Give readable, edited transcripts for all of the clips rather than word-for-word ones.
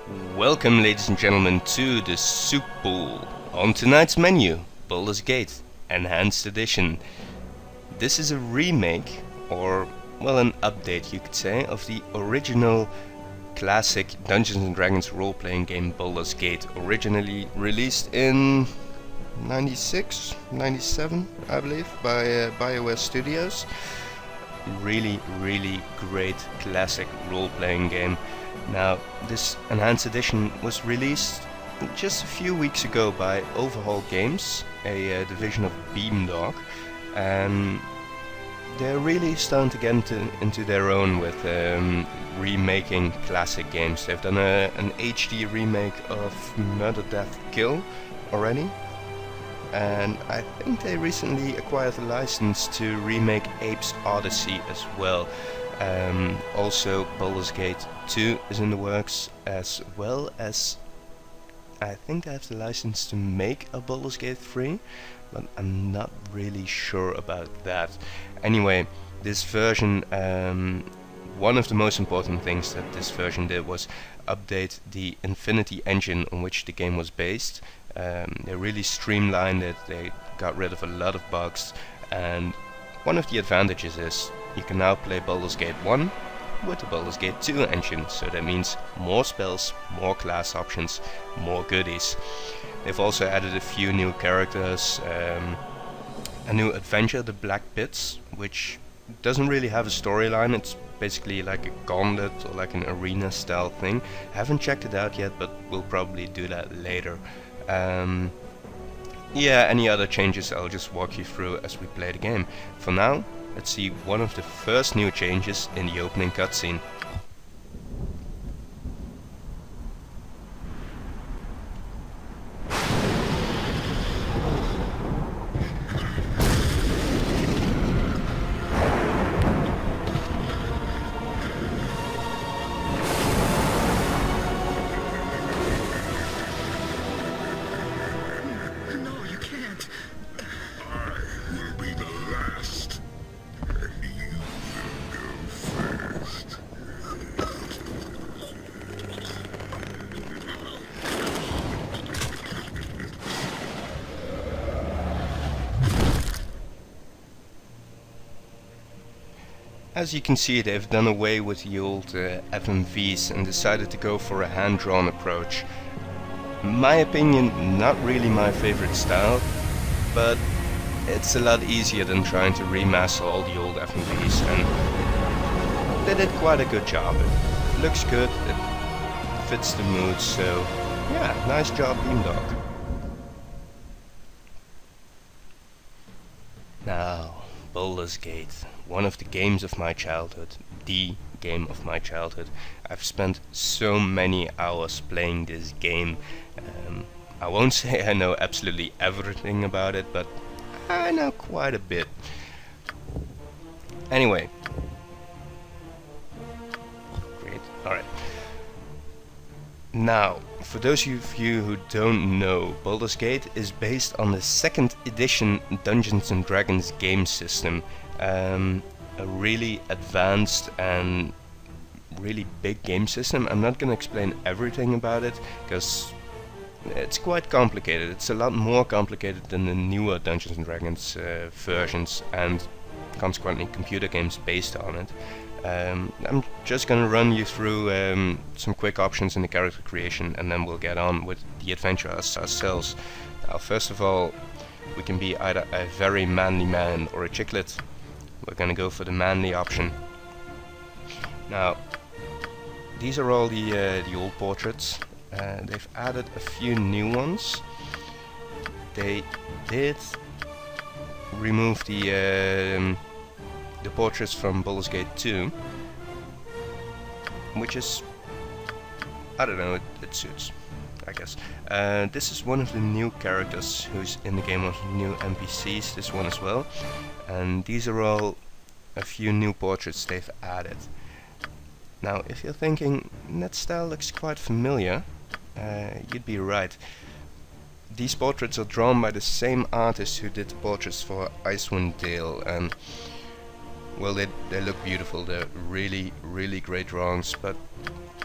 Welcome, ladies and gentlemen, to the Soup Bowl. On tonight's menu, Baldur's Gate Enhanced Edition. This is a remake, or well, an update you could say, of the original classic Dungeons and Dragons role-playing game Baldur's Gate, originally released in 96, 97, I believe, by BioWare Studios. Really great classic role-playing game. Now, this enhanced edition was released just a few weeks ago by Overhaul Games, a division of Beamdog, and they're really starting to get into their own with remaking classic games. They've done an HD remake of Murder, Death, Kill already, and I think they recently acquired the license to remake Ape's Odyssey as well. Also, Baldur's Gate 2 is in the works, as well as I think I have the license to make a Baldur's Gate 3, but I'm not really sure about that. Anyway, this version, one of the most important things that this version did was update the Infinity engine on which the game was based. They really streamlined it, they got rid of a lot of bugs, and one of the advantages is you can now play Baldur's Gate 1 with the Baldur's Gate 2 engine, so that means more spells, more class options, more goodies. They've also added a few new characters, a new adventure, the Black Pits, which doesn't really have a storyline. It's basically like a gauntlet or like an arena style thing. Haven't checked it out yet, but we'll probably do that later. Yeah, any other changes I'll just walk you through as we play the game. For now, let's see one of the first new changes in the opening cutscene. As you can see, they've done away with the old FMVs and decided to go for a hand-drawn approach. In my opinion, not really my favorite style, but it's a lot easier than trying to remaster all the old FMVs, and they did quite a good job. It looks good, it fits the mood, so yeah, nice job, Beamdog. Now, Baldur's Gate, one of the games of my childhood, the game of my childhood. I've spent so many hours playing this game. I won't say I know absolutely everything about it, but I know quite a bit. Anyway. Great, alright. Now, for those of you who don't know, Baldur's Gate is based on the 2nd edition Dungeons and Dragons game system. A really advanced and really big game system. I'm not gonna explain everything about it, because it's quite complicated. It's a lot more complicated than the newer Dungeons and Dragons versions, and consequently computer games based on it. I'm just gonna run you through some quick options in the character creation, and then we'll get on with the adventure ourselves. Now, first of all, we can be either a very manly man or a chicklet. We're gonna go for the manly option. Now, these are all the old portraits. They've added a few new ones. They did remove the portraits from Baldur's Gate 2, which is, I don't know, it suits, I guess. This is one of the new characters who's in the game, of new NPCs, this one as well. And these are all a few new portraits they've added. Now, if you're thinking, that style looks quite familiar, you'd be right. These portraits are drawn by the same artist who did the portraits for Icewind Dale, and well, they look beautiful. They're really great drawings, but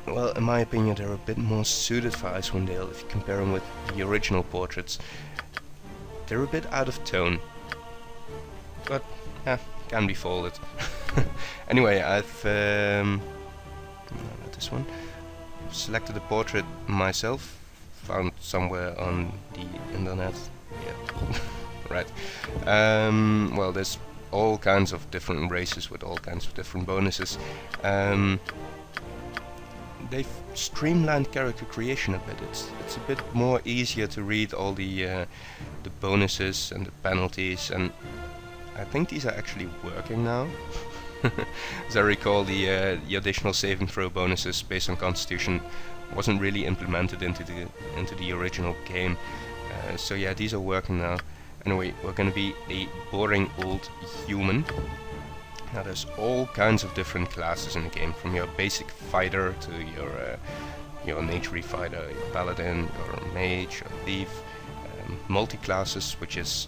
well, in my opinion, they're a bit more suited for Icewind Dale if you compare them with the original portraits. They're a bit out of tone, but yeah, can be folded. Anyway, I've not this one. Selected a portrait myself, found somewhere on the internet. Yeah, right. Well, there's all kinds of different races with all kinds of different bonuses. They've streamlined character creation a bit. It's a bit more easier to read all the bonuses and the penalties, and I think these are actually working now. As I recall, the additional saving throw bonuses based on Constitution wasn't really implemented into the original game. So yeah, these are working now. Anyway, we're going to be a boring old human. Now there's all kinds of different classes in the game, from your basic fighter to your nature fighter, your paladin, your mage, your thief. Multi-classes, which is,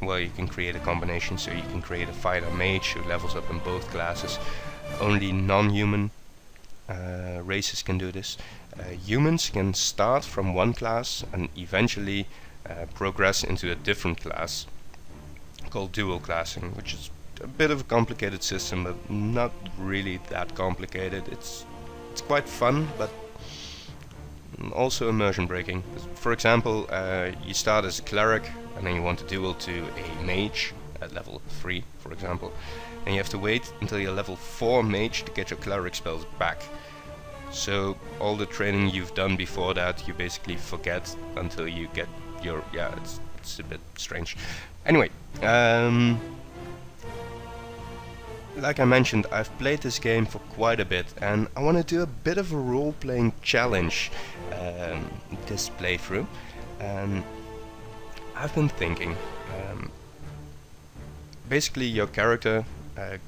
well, you can create a combination, so you can create a fighter mage who levels up in both classes. Only non-human races can do this. Humans can start from one class and eventually progress into a different class called dual classing, which is a bit of a complicated system, but not really that complicated. It's quite fun, but also immersion breaking. For example, you start as a cleric and then you want to duel to a mage at level 3, for example, and you have to wait until you're level 4 mage to get your cleric spells back. So all the training you've done before that you basically forget until you get your... yeah, it's a bit strange. Anyway, like I mentioned, I've played this game for quite a bit, and I want to do a bit of a role-playing challenge this playthrough. And I've been thinking, basically your character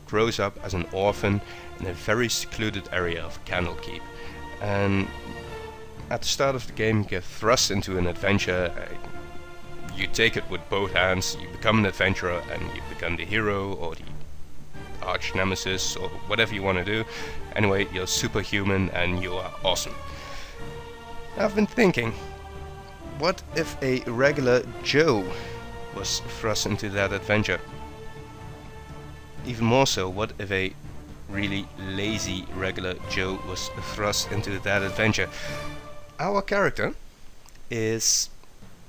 grows up as an orphan in a very secluded area of Candlekeep, and at the start of the game you get thrust into an adventure. You take it with both hands, you become an adventurer, and you become the hero or the arch nemesis or whatever you want to do. Anyway, you're superhuman and you are awesome. I've been thinking, what if a regular Joe was thrust into that adventure? Even more so, what if a really lazy regular Joe was thrust into that adventure? Our character is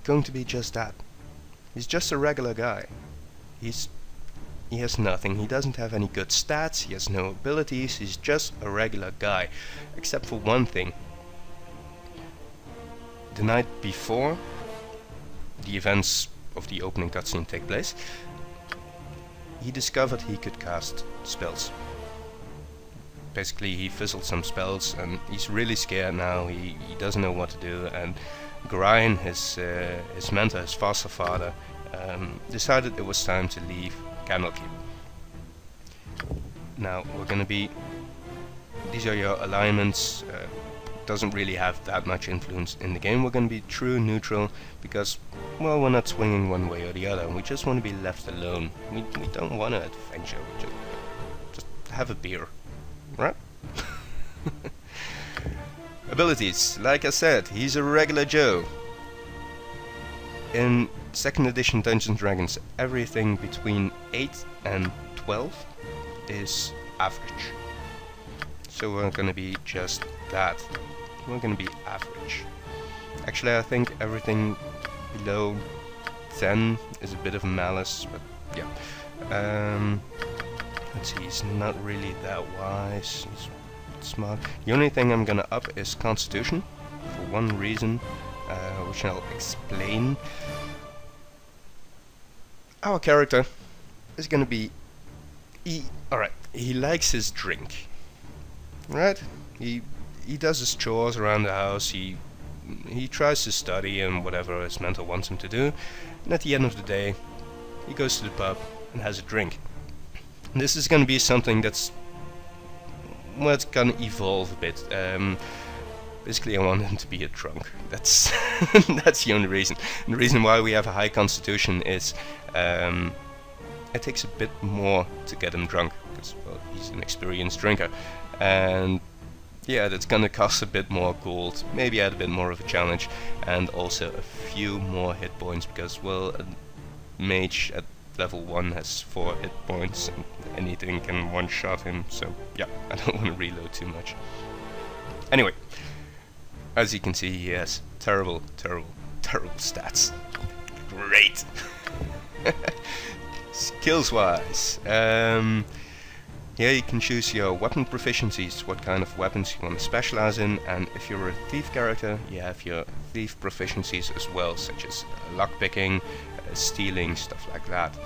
going to be just that. He's just a regular guy. He has nothing. He doesn't have any good stats. He has no abilities. He's just a regular guy, except for one thing. The night before the events of the opening cutscene take place, he discovered he could cast spells. Basically, he fizzled some spells, and he's really scared now. He doesn't know what to do. And Grian, his mentor, his foster father, decided it was time to leave Candlekeep. Now we're gonna be... these are your alignments. Doesn't really have that much influence in the game. We're gonna be true neutral because, well, we're not swinging one way or the other. We just want to be left alone. We don't want to adventure. We just have a beer, right? Abilities, like I said, he's a regular Joe. In 2nd edition Dungeons & Dragons, everything between 8 and 12 is average. So we're gonna be just that. We're gonna be average. Actually, I think everything below 10 is a bit of malice, but yeah. Let's see, he's not really that wise. He's smart. The only thing I'm gonna up is Constitution, for one reason, which I'll explain. Our character is gonna be... alright, he likes his drink. Right? He does his chores around the house, he tries to study and whatever his mentor wants him to do, and at the end of the day, he goes to the pub and has a drink. And this is gonna be something that's... well, it's gonna evolve a bit. Basically, I want him to be a drunk. That's that's the only reason. And the reason why we have a high constitution is it takes a bit more to get him drunk, because, well, he's an experienced drinker. And yeah, that's gonna cost a bit more gold, maybe add a bit more of a challenge, and also a few more hit points, because, well, a mage at level 1 has 4 hit points, and anything can one-shot him, so yeah, I don't want to reload too much. Anyway, as you can see, he has terrible stats. Great! Skills-wise, here you can choose your weapon proficiencies, what kind of weapons you want to specialize in, and if you're a thief character, you have your thief proficiencies as well, such as lockpicking, stealing, stuff like that.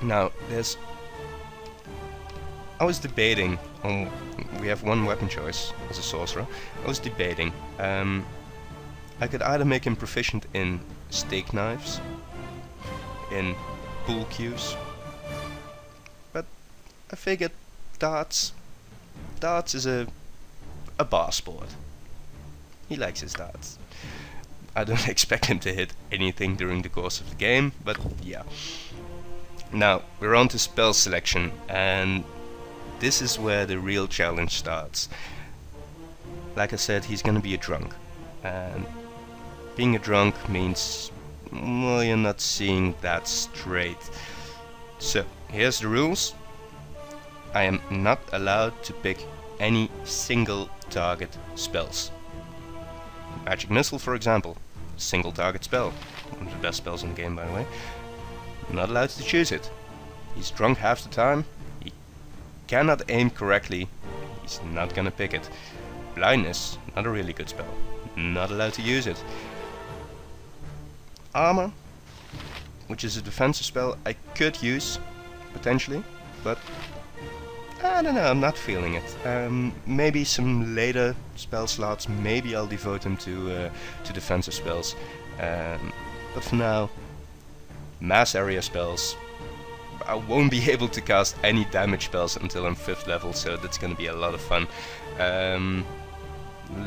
Now, I was debating on, we have one weapon choice as a sorcerer. I was debating, I could either make him proficient in steak knives, in pool cues, but I figured darts is a bar sport. He likes his darts. I don't expect him to hit anything during the course of the game, but yeah. Now, we're on to spell selection, and this is where the real challenge starts. Like I said, he's gonna be a drunk, and being a drunk means, well, you're not seeing that straight. So, here's the rules. I am not allowed to pick any single target spells. Magic Missile, for example, single target spell. One of the best spells in the game, by the way. I'm not allowed to choose it. He's drunk half the time, he cannot aim correctly, he's not gonna pick it. Blindness, not a really good spell, not allowed to use it. Armor, which is a defensive spell I could use, potentially, but I don't know, I'm not feeling it. Maybe some later spell slots, maybe I'll devote them to defensive spells. But for now, mass area spells. I won't be able to cast any damage spells until I'm 5th level, so that's gonna be a lot of fun.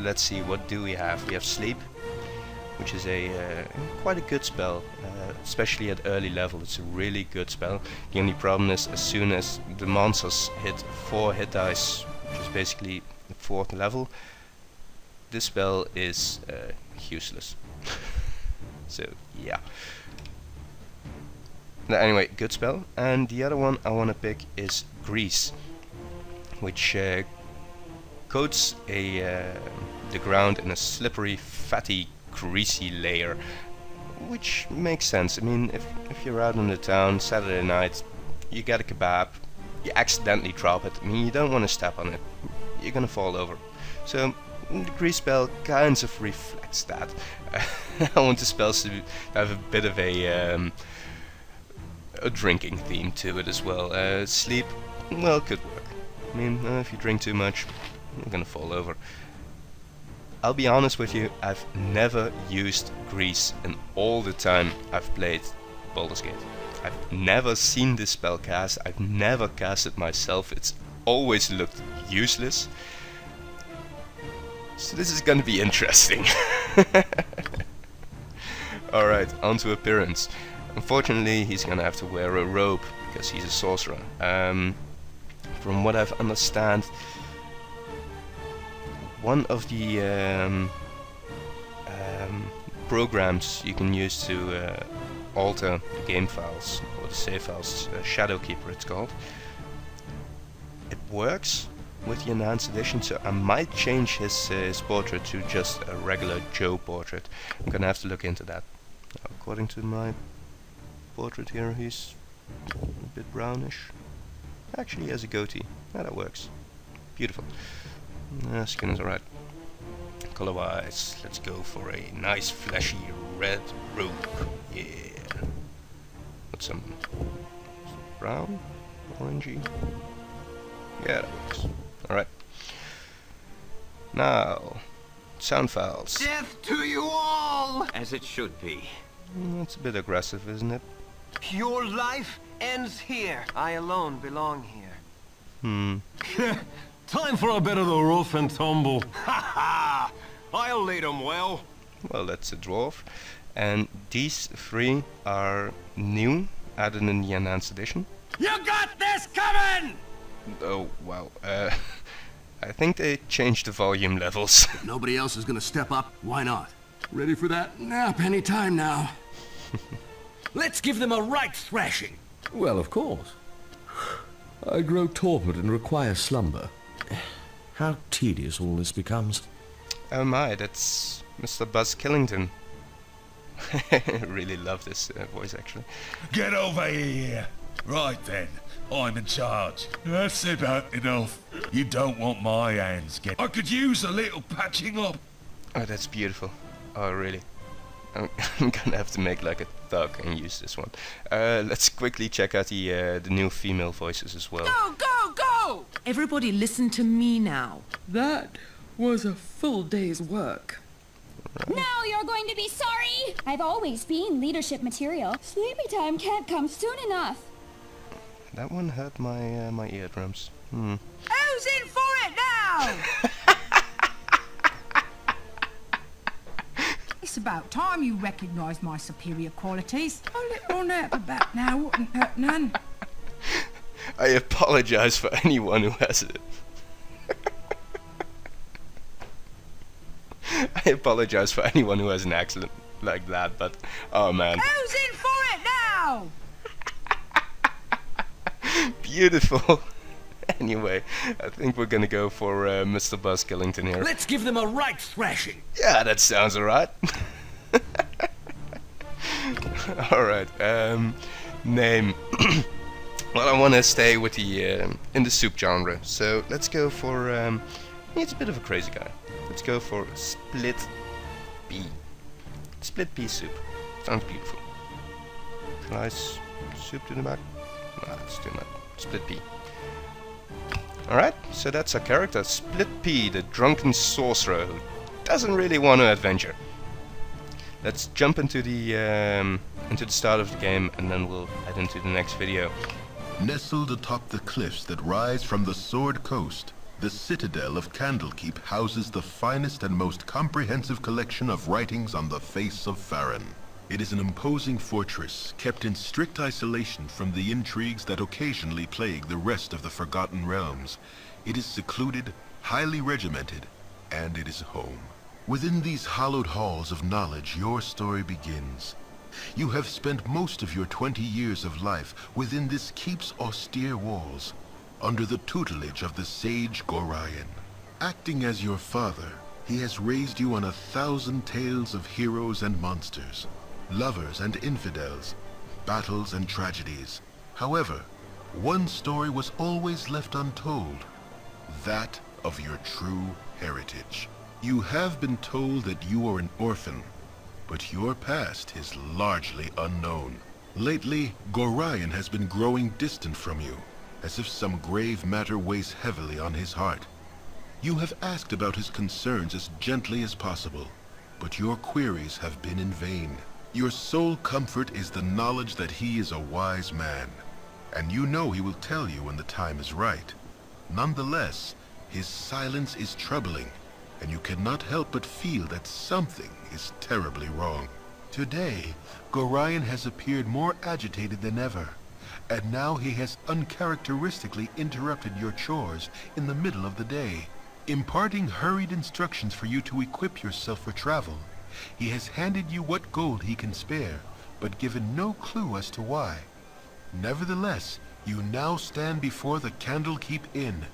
Let's see, what do we have? We have Sleep, which is a quite a good spell, especially at early level. It's a really good spell. The only problem is, as soon as the monsters hit 4 hit dice, which is basically the 4th level, this spell is useless. So yeah. Anyway, good spell. And the other one I want to pick is Grease, which coats the ground in a slippery, fatty, greasy layer, which makes sense. I mean, if you're out in the town Saturday night, you get a kebab, you accidentally drop it. I mean, you don't want to step on it, you're gonna fall over. So the grease spell kind of reflects that. I want the spells to have a bit of a drinking theme to it as well. Sleep, well, could work. I mean, if you drink too much, you're gonna fall over. I'll be honest with you, I've never used Grease in all the time I've played Baldur's Gate. I've never seen this spell cast, I've never cast it myself, it's always looked useless. So this is gonna be interesting. Alright, on to appearance. Unfortunately, he's gonna have to wear a robe, because he's a sorcerer. From what I've understand, one of the programs you can use to alter the game files, or the save files, Shadowkeeper it's called, it works with the enhanced edition, so I might change his portrait to just a regular Joe portrait. I'm gonna have to look into that. According to my portrait here, he's a bit brownish. Actually, he has a goatee. Yeah, that works. Beautiful. Skin is alright. Color-wise, let's go for a nice fleshy red robe. Yeah. Put some brown, orangey. Yeah, that works. Alright. Now, sound files. Death to you all! As it should be. That's a bit aggressive, isn't it? Your life ends here. I alone belong here. Time for a bit of the rough and tumble. Ha ha! I'll lead 'em well. Well, that's a dwarf. And these 3 are new, added in the enhanced edition. You got this coming! Oh, wow. I think they changed the volume levels. If nobody else is gonna step up, why not? Ready for that nap any time now. Let's give them a right thrashing. Well, of course. I grow torpid and require slumber. How tedious all this becomes. Oh my, that's Mr. Buzz Killington. I really love this voice actually. Get over here. Right then, I'm in charge. That's about enough. You don't want my hands I could use a little patching up. Oh, that's beautiful. Oh, really? I'm gonna have to make like a thug and use this one. Let's quickly check out the new female voices as well. Go, go, go! Everybody listen to me now. That was a full day's work. Right. Now you're going to be sorry! I've always been leadership material. Sleepy time can't come soon enough. That one hurt my my eardrums. Who's in for it now? It's about time you recognised my superior qualities. A little on out the back now wouldn't hurt none. I apologize for anyone who has it. I apologize for anyone who has an accent like that, but oh man. Who's in for it now? Beautiful. Anyway, I think we're gonna go for Mr. Buzz Killington here. Let's give them a right thrashing. Yeah, that sounds alright. Alright, name. Well, I want to stay with the in the soup genre, so let's go for it's a bit of a crazy guy. Let's go for split pea. Split pea soup. Sounds beautiful. Slice soup to the back. Nah, it's too much. Split pea. Alright, so that's our character, Split Pea, the drunken sorcerer who doesn't really want to adventure. Let's jump into the start of the game and then we'll head into the next video. Nestled atop the cliffs that rise from the Sword Coast, the citadel of Candlekeep houses the finest and most comprehensive collection of writings on the face of Farron. It is an imposing fortress, kept in strict isolation from the intrigues that occasionally plague the rest of the Forgotten Realms. It is secluded, highly regimented, and it is home. Within these hallowed halls of knowledge, your story begins. You have spent most of your 20 years of life within this keep's austere walls, under the tutelage of the sage Gorion. Acting as your father, he has raised you on 1,000 tales of heroes and monsters, lovers and infidels, battles and tragedies. However, one story was always left untold, that of your true heritage. You have been told that you are an orphan, but your past is largely unknown. Lately, Gorion has been growing distant from you, as if some grave matter weighs heavily on his heart. You have asked about his concerns as gently as possible, but your queries have been in vain. Your sole comfort is the knowledge that he is a wise man, and you know he will tell you when the time is right. Nonetheless, his silence is troubling, and you cannot help but feel that something is terribly wrong. Today, Gorion has appeared more agitated than ever, and now he has uncharacteristically interrupted your chores in the middle of the day, imparting hurried instructions for you to equip yourself for travel. He has handed you what gold he can spare, but given no clue as to why. Nevertheless, you now stand before the Candlekeep Inn,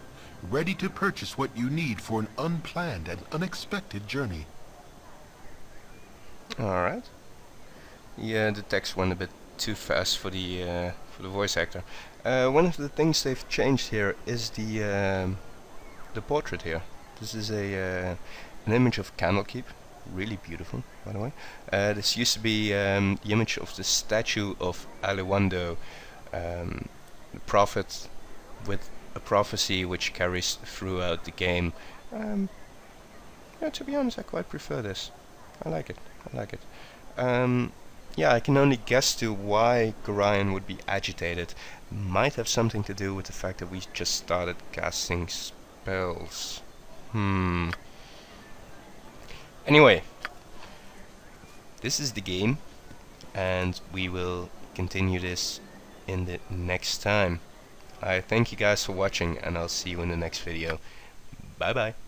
ready to purchase what you need for an unplanned and unexpected journey. Alright. Yeah, the text went a bit too fast for the voice actor. One of the things they've changed here is the portrait here. This is an image of Candlekeep. Really beautiful, by the way. This used to be the image of the statue of Aliwando, the prophet with a prophecy which carries throughout the game. Yeah, to be honest, I quite prefer this. I like it. I like it. Yeah, I can only guess to why Gorion would be agitated. Might have something to do with the fact that we just started casting spells. Anyway, this is the game, and we will continue this in the next time. I thank you guys for watching, and I'll see you in the next video. Bye bye.